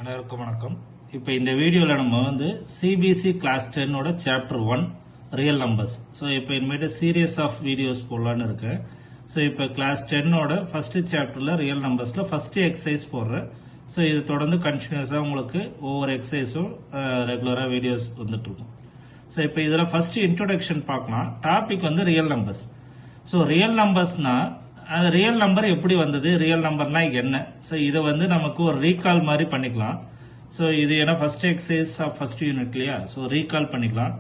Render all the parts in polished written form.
அனைவருக்கும் வணக்கம். இப்போ இந்த வீடியோவில் நம்ம வந்து CBSE class 10 chapter 1 real numbers. So இப்போ இனிமேட்டு சீரியஸ் ஆஃப் வீடியோஸ் போடலான்னு இருக்கேன். ஸோ இப்போ கிளாஸ் 10 ஃபர்ஸ்ட் சாப்டரில் ரியல் நம்பர்ஸில் ஃபர்ஸ்ட் எக்ஸசைஸ் போடுறேன். ஸோ இது தொடர்ந்து கண்டினியூஸாக உங்களுக்கு ஒவ்வொரு எக்ஸசைஸும் ரெகுலராக வீடியோஸ் வந்துட்டுருக்கும். ஸோ இப்போ இதில் ஃபர்ஸ்ட் இன்ட்ரோடக்ஷன் பார்க்கலாம். டாபிக் வந்து ரியல் நம்பர்ஸ். ஸோ ரியல் நம்பர்ஸ்னா அது ரியல் நம்பர் எப்படி வந்தது, ரியல் நம்பர்னா என்ன, ஸோ இதை வந்து நமக்கு ஒரு ரீகால் மாதிரி பண்ணிக்கலாம். ஸோ இது ஏன்னா first exercise of first unit இல்லையா, ஸோ ரீகால் பண்ணிக்கலாம்.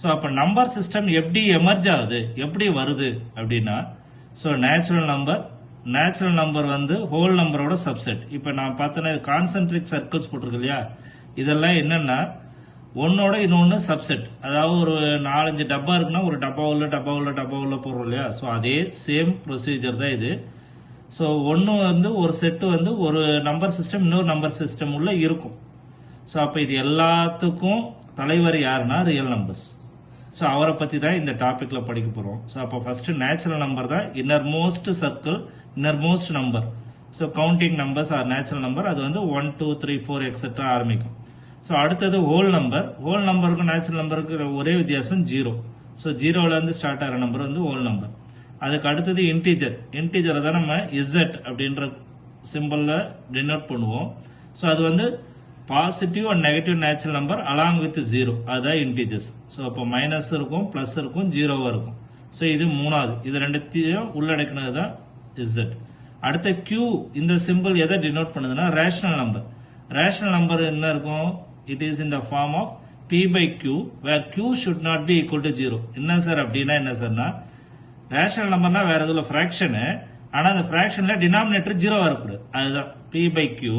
ஸோ அப்போ நம்பர் சிஸ்டம் எப்படி எமர்ஜ் ஆகுது, எப்படி வருது அப்படின்னா, ஸோ நேச்சுரல் நம்பர் வந்து ஹோல் நம்பரோட சப்செட். இப்போ நான் பார்த்தேன்னா கான்சென்ட்ரிக் சர்க்கிள்ஸ் போட்டிருக்கு இல்லையா, இதெல்லாம் என்னன்னா ஒன்னோட இன்னொன்று சப்செட். அதாவது ஒரு 4-5 டப்பா இருக்குன்னா ஒரு டப்பா உள்ள போடுறோம் இல்லையா, ஸோ அதே சேம் ப்ரொசீஜர் தான் இது. ஸோ ஒன்று வந்து ஒரு செட்டு வந்து ஒரு நம்பர் சிஸ்டம் இன்னொரு நம்பர் சிஸ்டம் உள்ள இருக்கும். ஸோ அப்போ இது எல்லாத்துக்கும் தலைவர் யாருன்னா ரியல் நம்பர்ஸ். ஸோ அவரை பற்றி தான் இந்த டாப்பிக்கில் படிக்க போகிறோம். ஸோ அப்போ ஃபர்ஸ்ட் நேச்சுரல் நம்பர் தான் inner most circle, inner most number. So counting numbers are natural number, அது வந்து 1 2 3 4 எக்ஸெட்ரா ஆரம்பிக்கும். ஸோ அடுத்தது ஹோல் நம்பருக்கும் நேச்சுரல் நம்பருக்கு ஒரே வித்தியாசம் 0. ஸோ 0லேருந்து ஸ்டார்ட் ஆகிற நம்பர் வந்து ஹோல் நம்பர். அதுக்கு அடுத்தது இன்டீஜரை தான் நம்ம இசட் அப்படின்ற சிம்பிளில் டினோட் பண்ணுவோம். ஸோ அது வந்து positive and negative natural number along with 0, அதுதான் இன்டீஜர்ஸ். ஸோ அப்போ மைனஸ் இருக்கும், பிளஸ் இருக்கும், 0 இருக்கும். ஸோ இது மூணாவது, இது ரெண்டுத்தையும் உள்ளடக்கினது தான் இசட். அடுத்த கியூ, இந்த சிம்பிள் எதை டினோட் பண்ணுதுன்னா ரேஷனல் நம்பர் என்ன இருக்கும், it is in the form of p by q where q should not be equal to 0. என்ன சார் அப்படின்னா என்ன சார்னா, ரேஷனல் நம்பர்னா வேற எதுல ஃபிராக்ஷனு, ஆனா அந்த ஃபிராக்ஷன்ல டினாமினேட்டர் 0 வரக்கூடாது, அதுதான் p by q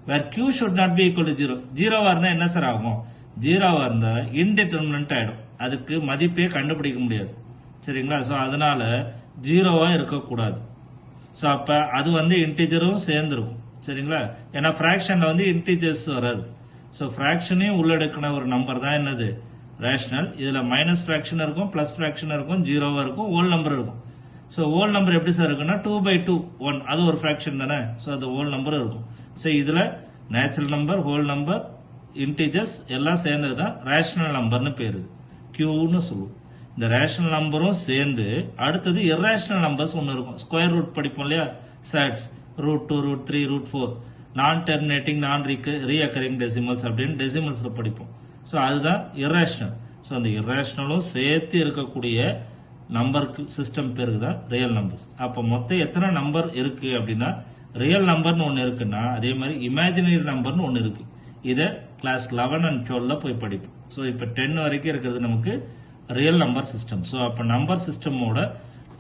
where q should not be equal to 0. 0 இருந்தா என்ன சார் ஆகும், 0 இருந்தா இன்டிடெர்மினன்ட் ஆயிடும், அதுக்கு மதிப்பே கண்டுபிடிக்க முடியாது. சரிங்களா, ஸோ அதனால 0வா இருக்கக்கூடாது. ஸோ அப்ப அது வந்து இன்டிஜரும் சேர்ந்துருக்கும். சரிங்களா, ஏன்னா ஃபிராக்ஷன்ல வந்து இன்டிஜர்ஸ் வராது. ஸோ ஃபிராக்ஷனையும் உள்ளடக்கின ஒரு நம்பர் தான் என்னது ரேஷனல். இதுல மைனஸ் ஃபிராக்ஷன் இருக்கும், பிளஸ் ஃபிராக்ஷன் இருக்கும், 0 இருக்கும், ஹோல் நம்பர் இருக்கும். ஸோ ஹோல் நம்பர் எப்படி சார் இருக்குன்னா 2/2 1, அது ஒரு ஃபிராக்ஷன் தானே, ஸோ அது ஹோல் நம்பர் இருக்கும். ஸோ இதுல natural number, whole number, integers எல்லாம் சேர்ந்தது தான் ரேஷனல் நம்பர்னு பேரு, கியூன்னு சொல்லுவோம். இந்த ரேஷனல் நம்பரும் சேர்ந்து அடுத்தது இர்ரேஷனல் நம்பர்ஸ் ஒன்று இருக்கும். ஸ்கொயர் ரூட் படிப்போம் இல்லையா, சாட்ஸ் √2 √3 √4, நான் டெர்மினேட்டிங் நான் ரீஅக்கரிங் டெசிமல்ஸ் அப்படின்னு டெசிமல்ஸ்ல படிப்போம். ஸோ அதுதான் இர்ரேஷனல். ஸோ அந்த இர்ரேஷனலும் சேர்த்து இருக்கக்கூடிய நம்பருக்கு சிஸ்டம் பேருக்கு தான் ரியல் நம்பர்ஸ். அப்போ மொத்தம் எத்தனை நம்பர் இருக்கு அப்படின்னா, ரியல் நம்பர்னு ஒன்று இருக்குன்னா அதே மாதிரி இமேஜினரி நம்பர்னு ஒன்று இருக்கு. இதை கிளாஸ் 11 and 12 போய் படிப்போம். ஸோ இப்போ 10 வரைக்கும் இருக்கிறது நமக்கு ரியல் நம்பர் சிஸ்டம். ஸோ அப்போ நம்பர் சிஸ்டமோட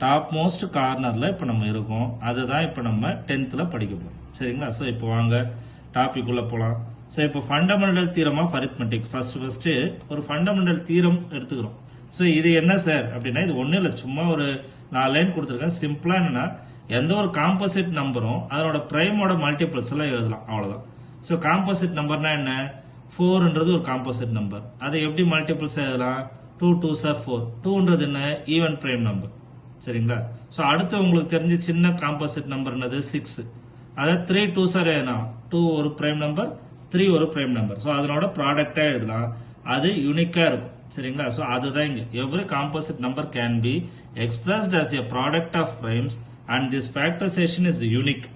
டாப் மோஸ்ட் கார்னர்ல இப்போ நம்ம இருக்கோம், அதுதான் இப்போ நம்ம 10th படிக்க போறோம். சரிங்களா, ஸோ இப்போ வாங்க டாபிக் உள்ள போலாம். ஸோ இப்போ fundamental theorem of arithmetic, first ஒரு ஃபண்டமெண்டல் தியரம் எடுத்துக்கிறோம். ஸோ இது என்ன சார் அப்படின்னா, இது ஒன்றும் இல்லை, சும்மா ஒரு 4 லைன் கொடுத்துருக்கேன். சிம்பிளா என்னன்னா, எந்த ஒரு காம்போசிட் நம்பரும் அதனோட பிரைமோட மல்டிபிள்ஸ் எல்லாம் எழுதலாம், அவ்வளவுதான். ஸோ காம்போசிட் நம்பர்னா என்ன, 4ன்றது ஒரு காம்போசிட் நம்பர், அதை எப்படி மல்டிபிள்ஸ் எழுதலாம், 2 2s are 4. 2ன்றது என்ன, ஈவன் பிரைம் நம்பர். சரிங்களா, ஸோ அடுத்து உங்களுக்கு தெரிஞ்ச சின்ன காம்போசிட் நம்பர் என்னது 6, அதாவது 3 2s are 2 ஒரு பிரைம் நம்பர், 3 ஒரு பிரைம் நம்பர். ஸோ அதனோட ப்ராடக்டா எழுதலாம், அது யூனிக்கா இருக்கும். சரிங்களா, ஸோ அதுதான் இங்க every composite number can be expressed as a product of primes and this factorization is unique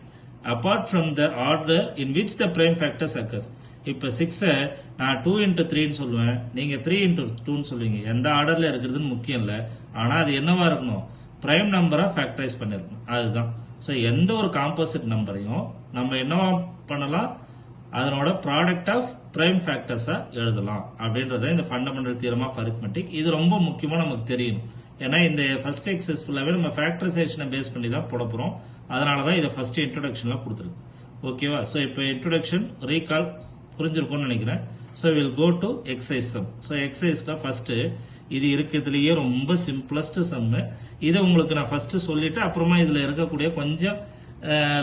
apart from the order in which the prime factors occurs. இப்ப 6 நான் 2 into 3 சொல்லுவேன், நீங்க 3 into 2 சொல்லுவீங்க. எந்த ஆர்டர்ல இருக்கிறதுன்னு முக்கியம் இல்ல, ஆனா அது என்னவா இருக்கணும், பிரைம் நம்பரா ஃபேக்டரைஸ் பண்ணிருக்கணும், அதுதான். ஸோ எந்த ஒரு காம்போசிட் நம்பரையும் நம்ம என்னவா பண்ணலாம், அதனோட ப்ராடக்ட் ஆஃப் பிரைம் ஃபேக்டர்ஸா எழுதலாம் அப்படின்றத இந்த ஃபண்டமெண்டல் தியரம் ஆஃப் அரித்மெட்டிக். இது ரொம்ப முக்கியமா நமக்கு தெரியும், ஏன்னா இந்த ஃபர்ஸ்ட் எக்ஸசைஸ் ஃபுல்லாவே நம்ம ஃபேக்டரைசேஷனை பேஸ் பண்ணி தான் போட போறோம். அதனாலதான் இதை ஃபர்ஸ்ட் இன்ட்ரோடக்ஷன்ல கொடுத்துருக்கு. ஓகேவா, ஸோ இப்போ இன்ட்ரோடக்ஷன் ரீகால் புரிஞ்சிருக்கும்னு நினைக்கிறேன். So will go to exercise some. So எக்ஸசைஸ்ல ஃபர்ஸ்ட் இது இருக்கிறதுலயே ரொம்ப சிம்பிளஸ்ட் சம். இதை உங்களுக்கு நான் ஃபர்ஸ்ட் சொல்லிட்டு அப்புறமா இதுல இருக்கக்கூடிய கொஞ்சம்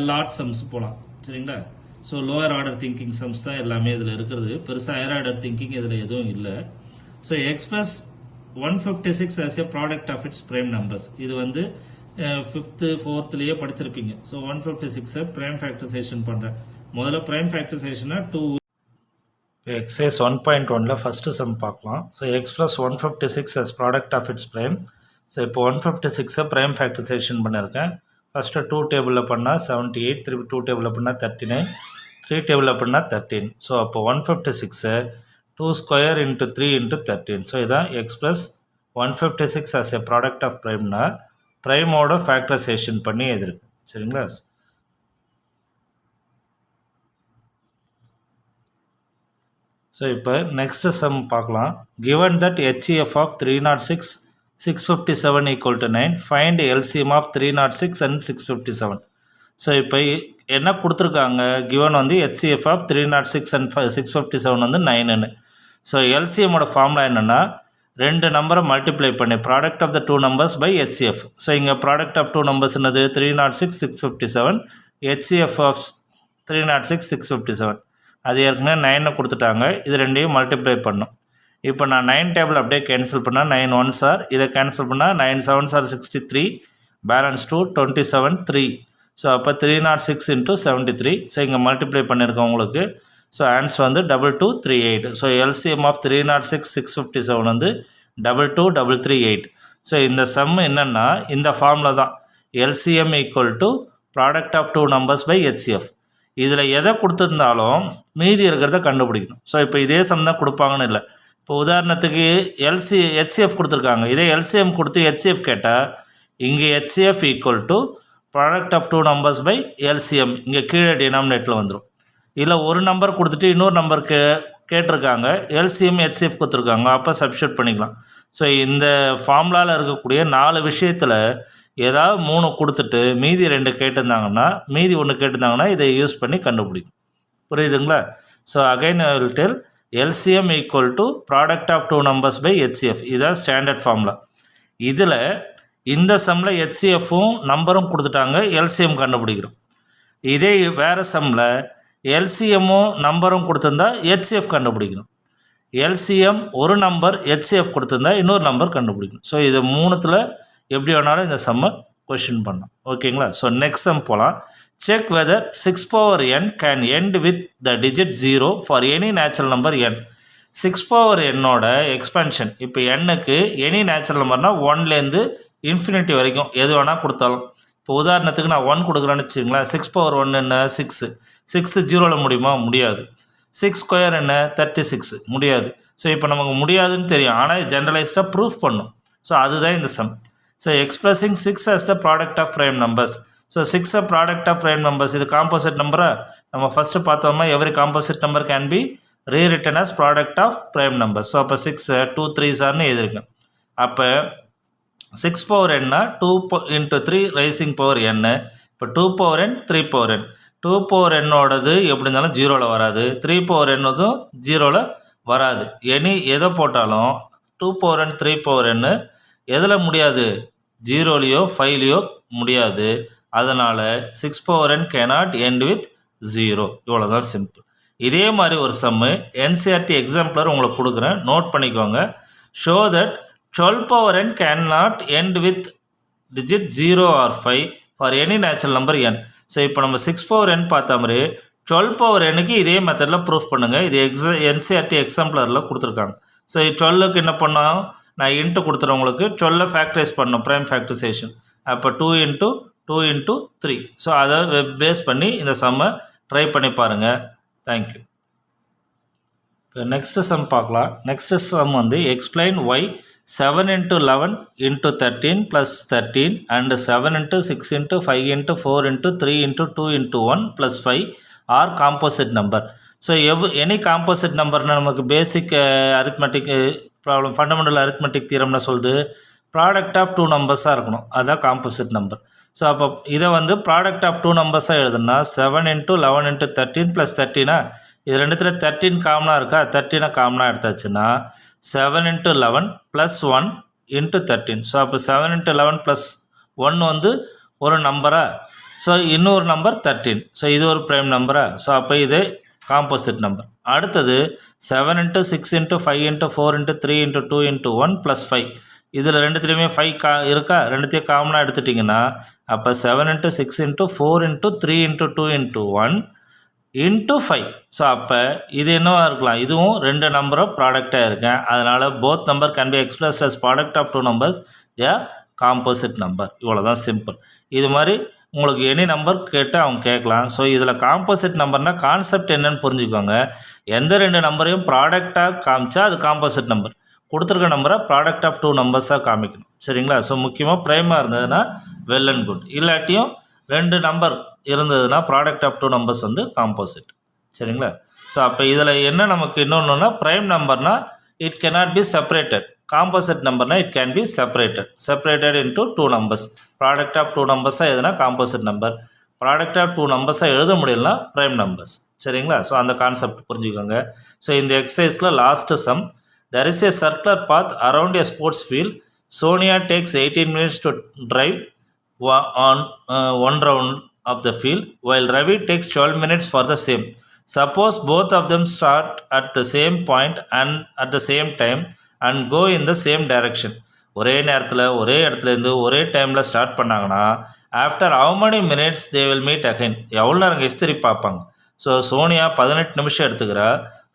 லாட் சம்ஸ் போலாம். சரிங்களா, so lower order thinking sums தான் எல்லாமே இதுல இருக்கிறது, பெருசா ஹையர் ஆர்டர் திங்கிங் இதுல எதுவும் இல்லை. So express 156 as a product of its prime numbers. இது வந்து 5th 4thலயே படிச்சிருப்பீங்க. ஸோ 156 பிரைம் ஃபேக்டரைசேஷன் பண்றேன். முதல்ல பிரைம் ஃபேக்டரைசேஷனா 2 இப்போ எக்ஸசைஸ் 1.1ல் ஃபஸ்ட்டு சம் பார்க்கலாம். So x plus 156 as product of its prime. So இப்போ 156 ப்ரைம் ஃபேக்டரைசேஷன் பண்ணியிருக்கேன். ஃபஸ்ட்டு 2 டேபிளில் பண்ணால் 78, திருப்பி 2 டேபிளில் பண்ணால் 39, 3 டேபிளில் பண்ணால் 13. ஸோ அப்போ 156 2 ஸ்கொயர் இன்ட்டு 3 இன்ட்டு 13. ஸோ இதான் x plus 156 as a product of ப்ரைம்னா ப்ரைமோட ஃபேக்டரைசேஷன் பண்ணி எதிர்க்கு. சரிங்களா? ஸோ இப்போ நெக்ஸ்ட்டு சம் பார்க்கலாம். Given that HCF of 306 657 equal to 9, find LCM of 306 and 657. So இப்போ என்ன கொடுத்துருக்காங்க, கிவன் வந்து HCF ஆஃப் 306 அண்ட் 657 வந்து 9ன்னு. ஸோ LCMோட ஃபார்முலா என்னென்னா, ரெண்டு நம்பரை மல்டிப்ளை பண்ணி product of the two numbers by HCF. So இங்கே ப்ராடக்ட் ஆஃப் டூ நம்பர்ஸ் என்னது 306 657, HCF ஆஃப் 306 657. அது ஏற்கனவே 9 கொடுத்துட்டாங்க. இது ரெண்டையும் மல்டிப்ளை பண்ணும். இப்போ நான் 9 டேபிள் அப்படியே கேன்சல் பண்ணால் 9 1 சார், இதை கேன்சல் பண்ணால் 9 7 சார் 63, பேலன்ஸ் 2 27 3. ஸோ அப்போ 306 இன்ட்டு 73. ஸோ இங்கே மல்டிப்ளை பண்ணியிருக்கோம் உங்களுக்கு. ஸோ ஆன்சர் வந்து 2238. ஸோ LCM ஆஃப் 306 657 வந்து 22338. ஸோ இந்த சம் என்னென்னா இந்த ஃபார்முலா தான், LCM equal to product of two numbers by HCF. இதில் எதை கொடுத்துருந்தாலும் மீதி இருக்கிறத கண்டுபிடிக்கணும். ஸோ இப்போ இதே சம் தான் கொடுப்பாங்கன்னு இல்லை. இப்போ உதாரணத்துக்கு HCF கொடுத்துருக்காங்க, இதே LCM கொடுத்து HCF கேட்டால் இங்கே HCF equal to product of two numbers by LCM இங்கே கீழே டினாமினேட்டில் வந்துடும். இல்லை ஒரு நம்பர் கொடுத்துட்டு இன்னொரு நம்பருக்கு கேட்டிருக்காங்க, LCM HCF கொடுத்துருக்காங்க, அப்போ சப்ஸ்டியூட் பண்ணிக்கலாம். ஸோ இந்த ஃபார்முலாவில் இருக்கக்கூடிய 4 விஷயத்தில் ஏதாவது 3 கொடுத்துட்டு மீதி 2 கேட்டிருந்தாங்கன்னா, மீதி 1 கேட்டிருந்தாங்கன்னா இதை யூஸ் பண்ணி கண்டுபிடிக்கும். புரியுதுங்களா? So again I will tell LCM equal to product of two numbers by HCF. இதுதான் ஸ்டாண்டர்ட் ஃபார்முலா. இதில் இந்த சம்மில் HCFும் நம்பரும் கொடுத்துட்டாங்க, LCM கண்டுபிடிக்கிறோம். இதே வேறு சம்மில் LCMும் நம்பரும் கொடுத்துருந்தா HCF கண்டுபிடிக்கணும். LCM ஒரு நம்பர், HCF கொடுத்துருந்தா இன்னொரு நம்பர் கண்டுபிடிக்கணும். ஸோ இது 3த்தில் எப்படி வேணாலும் இந்த சம்மை கொஷின் பண்ணலாம். ஓகேங்களா? ஸோ நெக்ஸ்ட் சம் போகலாம். Check weather 6 power n can end with the digit 0 for any natural number n. 6 power n-ஓட எக்ஸ்பென்ஷன், இப்போ n-க்கு எனி நேச்சுரல் நம்பர்னால் 1லேருந்து இன்ஃபினிட்டி வரைக்கும் எது வேணால் கொடுத்தாலும். இப்போ உதாரணத்துக்கு நான் 1 கொடுக்குறேன்னு வச்சுங்களேன். 6 power 1 என்ன 6, 6 0ல் முடியுமா? முடியாது. 6 ஸ்கொயர் என்ன 36, முடியாது. ஸோ இப்போ நமக்கு முடியாதுன்னு தெரியும், ஆனால் ஜென்ரலைஸ்டாக ப்ரூஃப் பண்ணும். ஸோ அதுதான் இந்த sum. So expressing 6 as the product of prime numbers. So 6 a product of prime numbers. இது காம்போசிட் நம்பரை நம்ம ஃபஸ்ட்டு பார்த்தோம்னா every composite number can be rewritten as product of prime numbers. So அப்போ 6 2 3 எழுதிருக்கேன். அப்போ 6 power n 2 into 3 raising power n. இப்போ 2 power n 3 power n. 2 power n-ஓடது எப்படி இருந்தாலும் 0ல் வராது, 3 power n-தும் 0ல் வராது. எதை போட்டாலும் 2 power n 3 power n எதில் முடியாது? 0லையோ 5லையோ முடியாது. அதனால் 6 power n cannot end with 0. இவ்வளோ தான் சிம்பிள். இதே மாதிரி ஒரு சம்மு NCERT எக்ஸாம்பிளர் உங்களுக்கு கொடுக்குறேன், நோட் பண்ணிக்கோங்க. Show that 12 power n cannot end with digit 0 or 5 for any natural number n. So இப்போ நம்ம 6 power n பார்த்த மாதிரி 12 power n-க்கு இதே மெத்தடில் ப்ரூஃப் பண்ணுங்கள். இது NCERT எக்ஸாம்பிளரில் கொடுத்துருக்காங்க. ஸோ 12க்கு என்ன பண்ணோம், நான் இன்ட்டு கொடுத்துறேன் உங்களுக்கு. 12 ஃபேக்டரைஸ் பண்ணோம், ப்ரைம் ஃபேக்டரைசேஷன். அப்போ 2 into 2 into 3. ஸோ அதை பேஸ் பண்ணி இந்த சம்மை ட்ரை பண்ணி பாருங்கள். தேங்க்யூ. இப்போ நெக்ஸ்ட்டு சம் பார்க்கலாம். நெக்ஸ்ட்டு சம் வந்து explain Y 7 into 11 into 13 plus 13 and 7 into 6 into 5 into 4 into 3 into 2 into 1 plus 5 are composite number. So any composite நம்பர்னால் நமக்கு basic arithmetic problem, fundamental arithmetic தியரம்னா சொல்லுது ப்ராடக்ட் ஆஃப் டூ நம்பர்ஸாக இருக்கணும், அதுதான் composite number. So அப்போ இதை வந்து ப்ராடக்ட் ஆஃப் டூ நம்பர்ஸாக எழுதுனா 7 into 11 into 13 plus 13. இது ரெண்டுத்தில் 13 காமனாக இருக்கா? 13 காமனாக எடுத்தாச்சுன்னா 7 into 11 plus 1 into 13. ஸோ அப்போ 7 into 11 plus 1 வந்து ஒரு நம்பரா? ஸோ இன்னொரு நம்பர் 13. ஸோ இது ஒரு ப்ரைம் நம்பரா? ஸோ அப்போ இது காம்போசிட் நம்பர். அடுத்தது 7 into 6 into 5 into 4 into 3 into 2 into 1 plus 5. இதில் ரெண்டுத்துலேயுமே 5 இருக்கா? ரெண்டுத்தையும் காமனாக எடுத்துட்டிங்கன்னா அப்போ 7 into 6 into 4 into 3 into 2 into 1 into 5. So அப்போ இது என்னவா இருக்கலாம், இதுவும் ரெண்டு நம்பரும் ப்ராடக்டாக இருக்கேன், அதனால் both number can be expressed as product of two numbers, they are composite number. இவ்வளோ தான் சிம்பிள். இது மாதிரி உங்களுக்கு எனி நம்பர் கேட்டு அவங்க கேட்கலாம். ஸோ இதில் காம்போசிட் நம்பர்னால் கான்செப்ட் என்னன்னு புரிஞ்சுக்கோங்க. எந்த ரெண்டு நம்பரையும் ப்ராடக்டாக காமிச்சா அது காம்போசிட் நம்பர், கொடுத்துருக்க நம்பரை ப்ராடக்ட் ஆஃப் டூ நம்பர்ஸாக காமிக்கணும். சரிங்களா? ஸோ முக்கியமாக ப்ரைமாக இருந்ததுன்னா வெல் அண்ட் குட், இல்லாட்டியும் ரெண்டு நம்பர் இருந்ததுன்னா ப்ராடக்ட் ஆஃப் டூ நம்பர்ஸ் வந்து காம்போசிட். சரிங்களா? ஸோ அப்போ இதில் என்ன நமக்கு இன்னொன்றுனா, ப்ரைம் நம்பர்னால் it cannot be separated, composite நம்பர்னால் it can be separated into two numbers. Product of two நம்பர்ஸாக எதுனா composite number, product of two நம்பர்ஸாக எழுத முடியலனா ப்ரைம் நம்பர்ஸ். சரிங்களா? ஸோ அந்த கான்செப்ட் புரிஞ்சுக்கோங்க. ஸோ இந்த எக்ஸசைஸில் last sum, there is a circular path around a sports field. Sonia takes 18 minutes to drive on one round of the field, while Ravi takes 12 minutes for the same. Suppose both of them start at the same point and at the same time and go in the same direction. ஒரே நேரத்தில் ஒரே இடத்துலேருந்து ஒரே டைமில் start பண்ணாங்கன்னா after how many minutes they will meet again, எவ்வளோ நேரம் history பார்ப்பாங்க. ஸோ சோனியா 18 நிமிஷம் எடுத்துக்கிறா,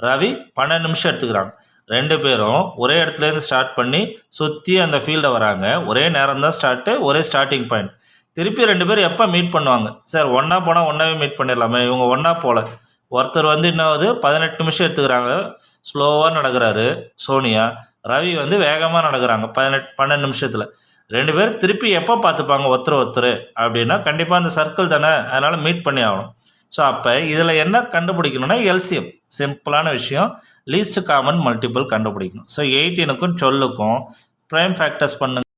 ரவி 12 நிமிஷம் எடுத்துக்கிறாங்க. ரெண்டு பேரும் ஒரே இடத்துலேருந்து ஸ்டார்ட் பண்ணி சுற்றி அந்த ஃபீல்டை வராங்க. ஒரே நேரம் தான் ஸ்டார்ட்டு, ஒரே ஸ்டார்டிங் பாயிண்ட். திருப்பி ரெண்டு பேரும் எப்போ மீட் பண்ணுவாங்க? சார் ஒன்றா போனால் ஒன்றாவே மீட் பண்ணிடலாமே, இவங்க ஒன்றா போகல. ஒருத்தர் வந்து என்னாவது 18 நிமிஷம் எடுத்துக்கிறாங்க, ஸ்லோவாக நடக்கிறாரு சோனியா. ரவி வந்து வேகமாக நடக்கிறாங்க 12 நிமிஷத்தில். ரெண்டு பேர் திருப்பி எப்போ பார்த்துப்பாங்க ஒருத்தர் அப்படின்னா கண்டிப்பாக அந்த சர்க்கிள் தானே, அதனால் மீட் பண்ணி ஆகணும். ஸோ அப்போ இதில் என்ன கண்டுபிடிக்கணும்னா எல்சிஎம், சிம்பிளான விஷயம், லீஸ்ட் காமன் மல்டிபிள் கண்டுபிடிக்கணும். ஸோ 18க்கும் 12க்கும் ப்ரைம் ஃபேக்டர்ஸ் பண்ணுங்க.